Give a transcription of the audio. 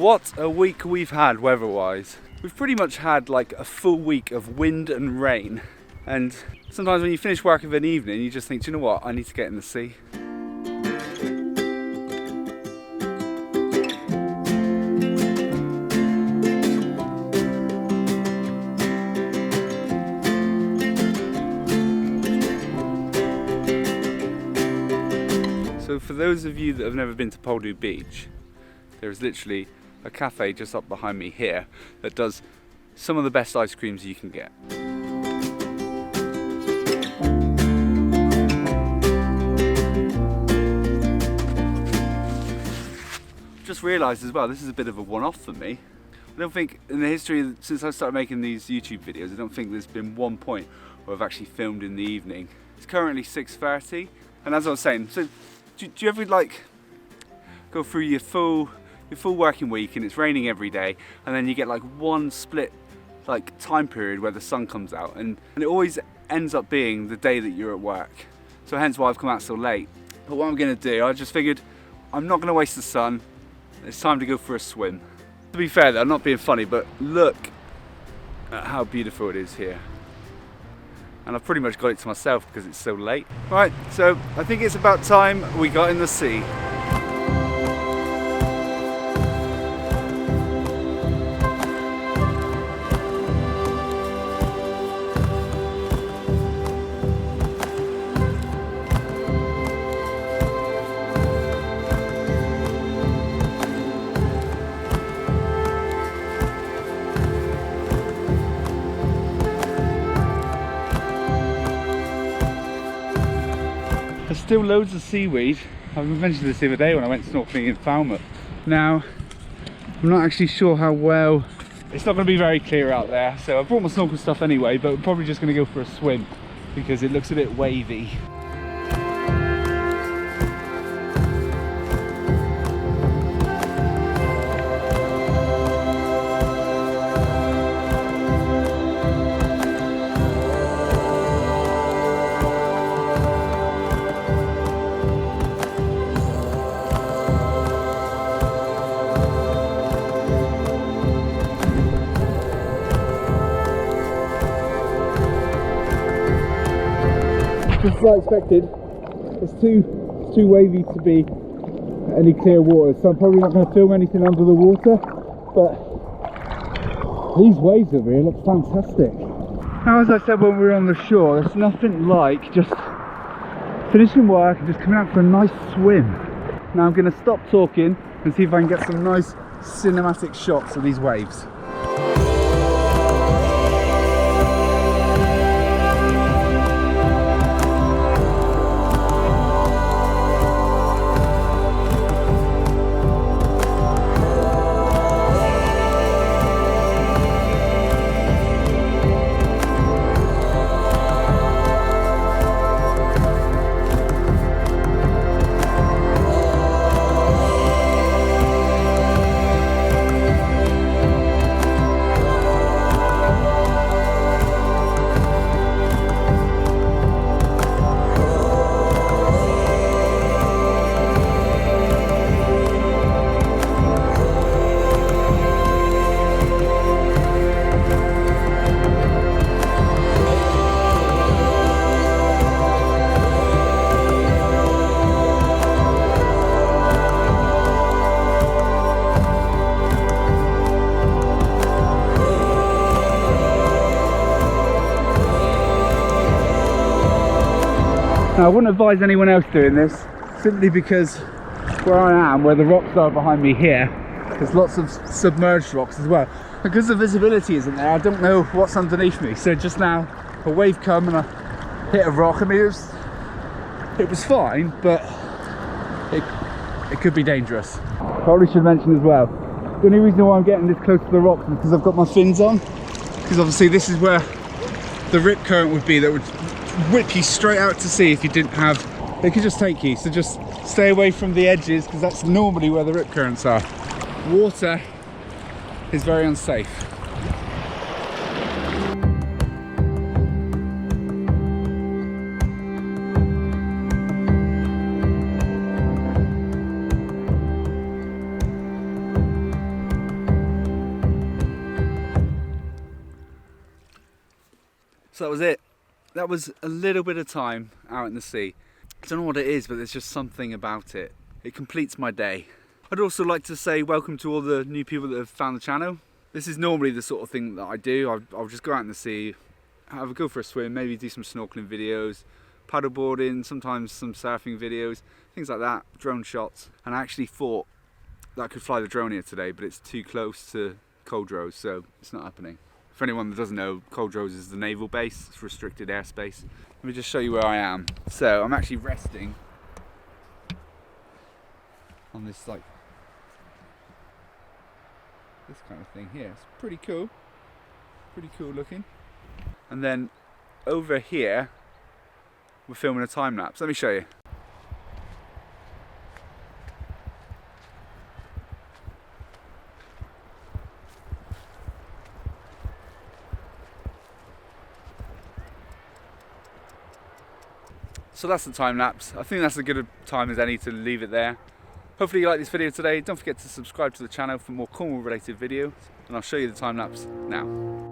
What a week we've had weather-wise. We've pretty much had like a full week of wind and rain. And sometimes when you finish work of an evening, you just think, do you know what, I need to get in the sea. So for those of you that have never been to Poldhu Beach, there is literally a cafe just up behind me here that does some of the best ice creams you can get. Just realised as well, this is a bit of a one-off for me. I don't think in the history, since I started making these YouTube videos, I don't think there's been one point where I've actually filmed in the evening. It's currently 6:30, and as I was saying, so do you ever like go through your full working week and it's raining every day, and then you get like one split like time period where the sun comes out, and it always ends up being the day that you're at work. So hence why I've come out so late. But what I'm gonna do, I just figured I'm not gonna waste the sun. It's time to go for a swim. To be fair though, I'm not being funny, but look at how beautiful it is here. And I've pretty much got it to myself because it's so late. Right, so I think it's about time we got in the sea. There's still loads of seaweed. I mentioned this the other day when I went snorkeling in Falmouth. Now, I'm not actually sure how well, it's not going to be very clear out there, so I brought my snorkel stuff anyway, but we're probably just going to go for a swim because it looks a bit wavy. Just as I expected, it's too wavy to be any clear water, so I'm probably not going to film anything under the water, but these waves over here look fantastic. Now, as I said when we were on the shore, there's nothing like just finishing work and just coming out for a nice swim. Now I'm going to stop talking and see if I can get some nice cinematic shots of these waves. Now, I wouldn't advise anyone else doing this, simply because where I am, where the rocks are behind me here, there's lots of submerged rocks as well. Because the visibility isn't there, I don't know what's underneath me. So just now, a wave come and I hit a rock. I mean, it was fine, but it could be dangerous. Probably should mention as well, the only reason why I'm getting this close to the rocks is because I've got my fins on. Because obviously this is where the rip current would be, that would whip you straight out to sea if you didn't have, they could just take you. So just stay away from the edges, because that's normally where the rip currents are. Water is very unsafe. So that was it. That was a little bit of time out in the sea. I don't know what it is, but there's just something about it. It completes my day. I'd also like to say welcome to all the new people that have found the channel. This is normally the sort of thing that I do. I'll just go out in the sea, have a go for a swim, maybe do some snorkeling videos, paddleboarding, sometimes some surfing videos, things like that, drone shots. And I actually thought that I could fly the drone here today, but it's too close to Coldrose, so it's not happening. For anyone that doesn't know, Coldrose is the naval base, it's restricted airspace. Let me just show you where I am. So I'm actually resting on this like this kind of thing here. It's pretty cool looking. And then over here we're filming a time lapse. Let me show you. So that's the time lapse. I think that's as good a time as any to leave it there. Hopefully you like this video today. Don't forget to subscribe to the channel for more Cornwall related videos, and I'll show you the time lapse now.